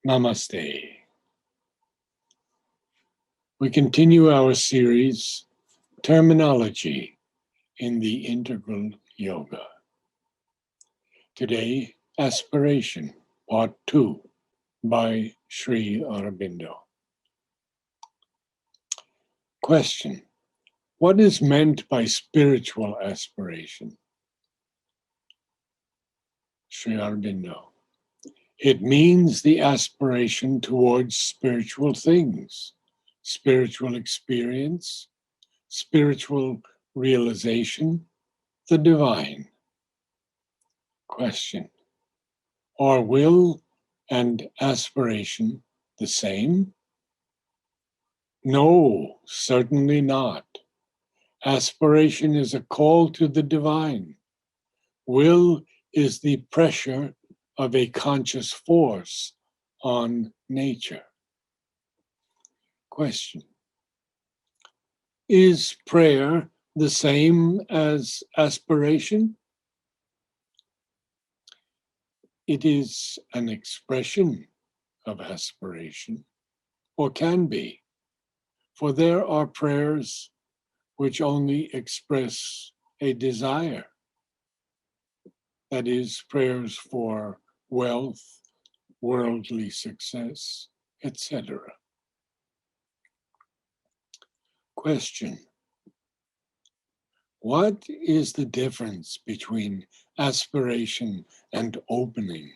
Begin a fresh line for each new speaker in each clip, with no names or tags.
Namaste. We continue our series, Terminology in the Integral Yoga. Today, Aspiration, Part 2, by Sri Aurobindo. Question: what is meant by spiritual aspiration? Sri Aurobindo: it means the aspiration towards spiritual things, spiritual experience, spiritual realization, the divine. Question: are will and aspiration the same? No, certainly not. Aspiration is a call to the divine. Will is the pressure of a conscious force on nature. Question: is prayer the same as aspiration? It is an expression of aspiration, or can be, for there are prayers which only express a desire. That is, prayers for wealth, worldly success, etc. Question: what is the difference between aspiration and opening?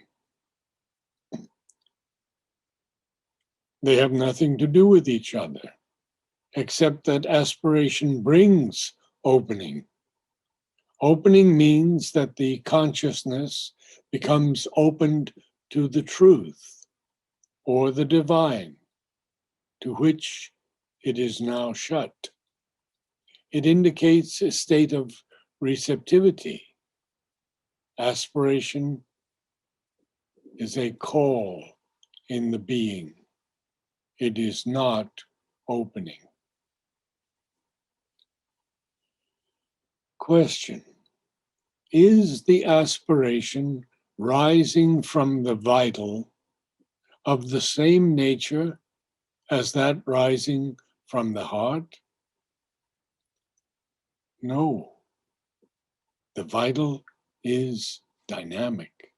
They have nothing to do with each other, except that aspiration brings opening. Opening means that the consciousness becomes opened to the truth or the divine, to which it is now shut. It indicates a state of receptivity. Aspiration is a call in the being. It is not opening. Question: is the aspiration rising from the vital of the same nature as that rising from the heart? No. The vital is dynamic,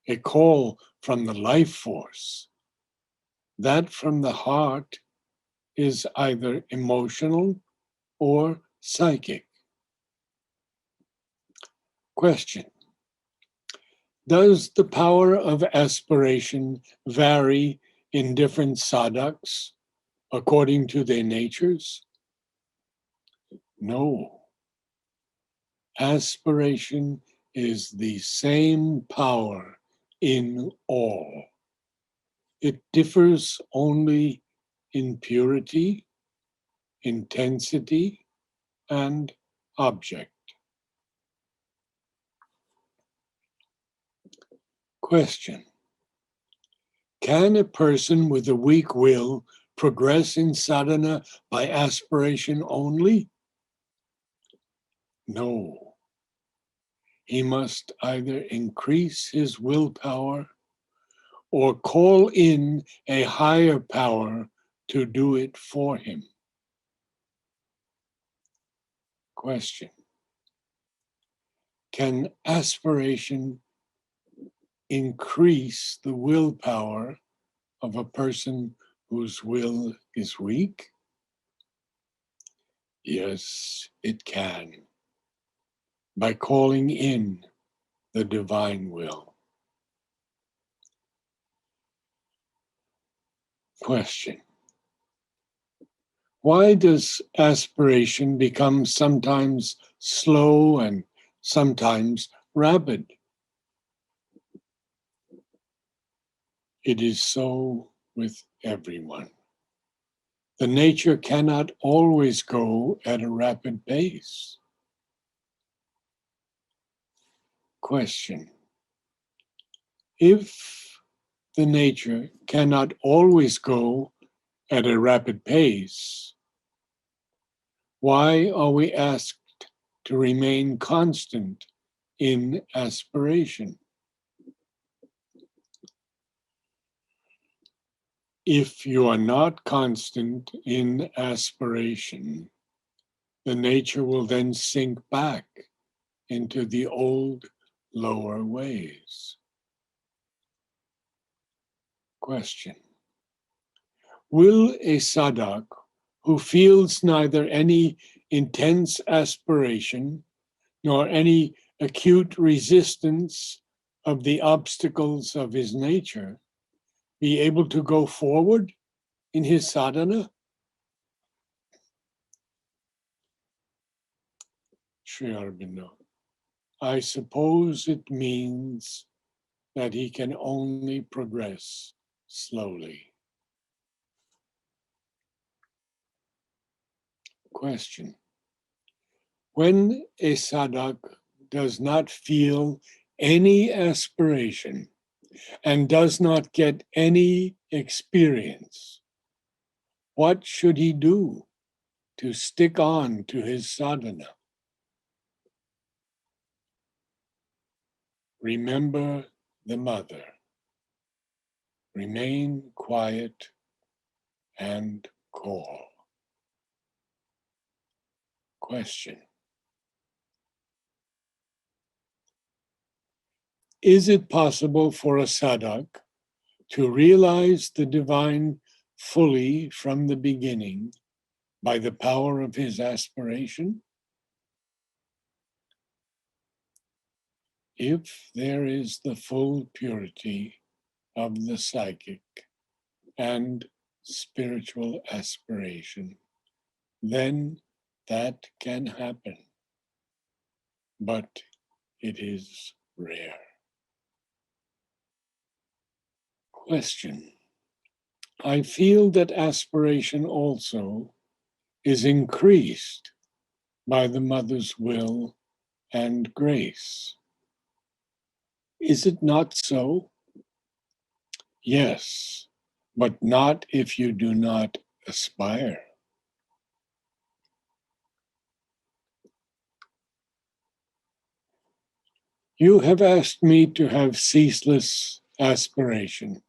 a call from the life force. That from the heart is either emotional or psychic. Question: does the power of aspiration vary in different sadhaks according to their natures? No. Aspiration is the same power in all. It differs only in purity, intensity, and object. Question: can a person with a weak will progress in sadhana by aspiration only? No. He must either increase his willpower or call in a higher power to do it for him. Question: can aspiration increase the willpower of a person whose will is weak? Yes, it can, by calling in the divine will. Question: why does aspiration become sometimes slow and sometimes rapid? It is so with everyone. The nature cannot always go at a rapid pace. Question: if the nature cannot always go at a rapid pace, why are we asked to remain constant in aspiration? If you are not constant in aspiration, the nature will then sink back into the old, lower ways. Question. Will a sadhak who feels neither any intense aspiration nor any acute resistance of the obstacles of his nature be able to go forward in his sadhana? Sri Aurobindo. I suppose it means that he can only progress slowly. Question. When a sadhak does not feel any aspiration and does not get any experience, what should he do to stick on to his sadhana? Remember the mother. Remain quiet and call. Question. Is it possible for a sadhak to realize the divine fully from the beginning by the power of his aspiration? If there is the full purity of the psychic and spiritual aspiration, then that can happen. But it is rare. Question. I feel that aspiration also is increased by the mother's will and grace. Is it not so? Yes, but not if you do not aspire. You have asked me to have ceaseless aspiration,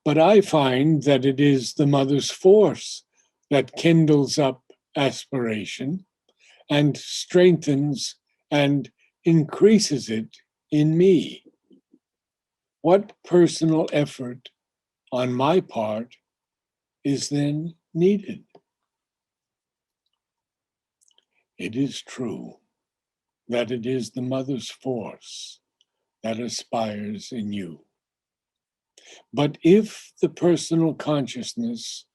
but I find that it is the mother's force that kindles up aspiration and strengthens and increases it in me. What personal effort on my part is then needed? It is true that it is the mother's force that aspires in you. But if the personal consciousness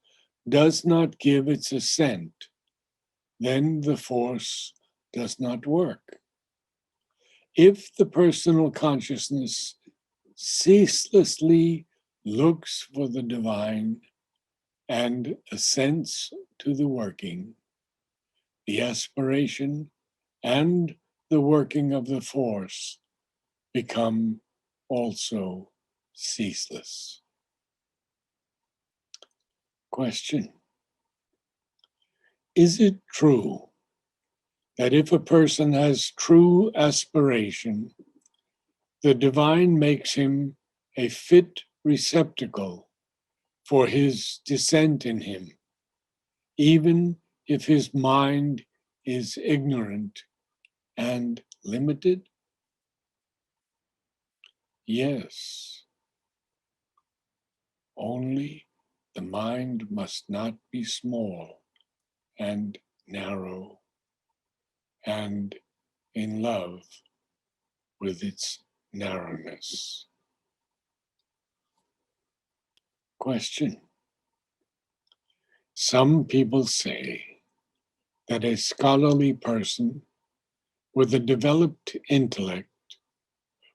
does not give its assent, then the force does not work. If the personal consciousness ceaselessly looks for the divine and assents to the working, the aspiration and the working of the force become also ceaseless. Question. Is it true that if a person has true aspiration, the divine makes him a fit receptacle for his descent in him, even if his mind is ignorant and limited? Yes. Only the mind must not be small and narrow and in love with its narrowness. Question. Some people say that a scholarly person with a developed intellect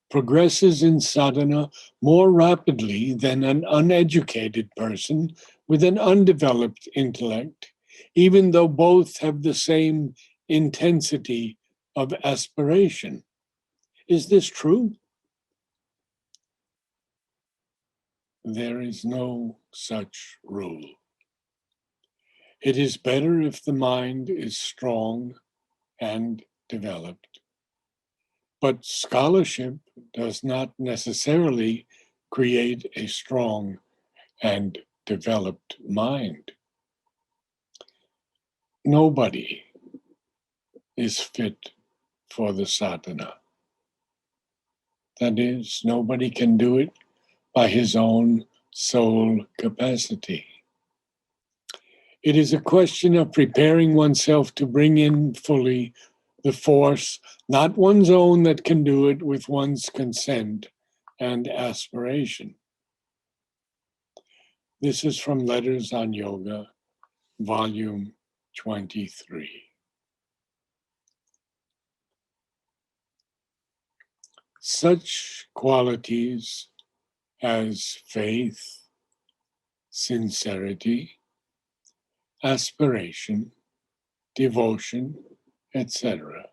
progresses in sadhana more rapidly than an uneducated person with an undeveloped intellect, even though both have the same intensity of aspiration. Is this true? There is no such rule. It is better if the mind is strong and developed. But scholarship does not necessarily create a strong and developed mind. Nobody is fit for the sadhana. That is, nobody can do it by his own soul capacity. It is a question of preparing oneself to bring in fully the force, not one's own, that can do it with one's consent and aspiration. This is from Letters on Yoga, Volume 23. Such qualities as faith, sincerity, aspiration, devotion, etc.,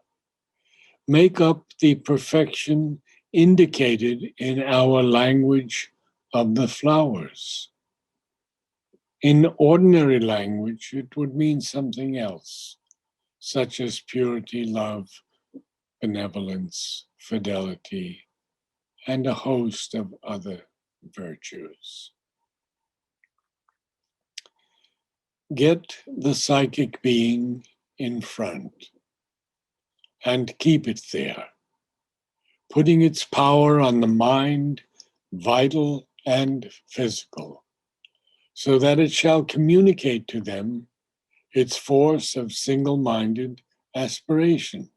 make up the perfection indicated in our language of the flowers. In ordinary language, it would mean something else, such as purity, love, benevolence, fidelity, and a host of other virtues. Get the psychic being in front and keep it there, putting its power on the mind, vital and physical, so that it shall communicate to them its force of single-minded aspiration,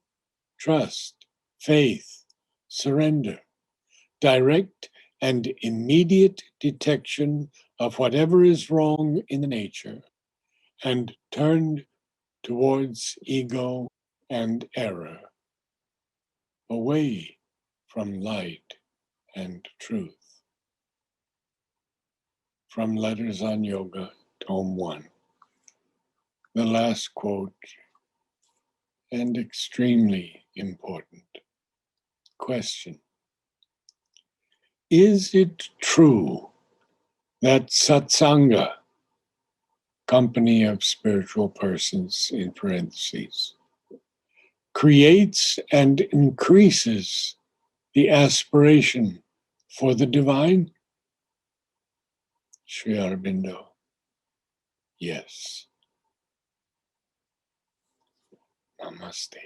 trust, faith, surrender, direct and immediate detection of whatever is wrong in the nature, and turned towards ego and error, away from light and truth. From Letters on Yoga, Tome 1. The last quote, and extremely important. Question: is it true that satsanga, company of spiritual persons in parentheses, creates and increases the aspiration for the divine? Sri Aurobindo: yes. Namaste.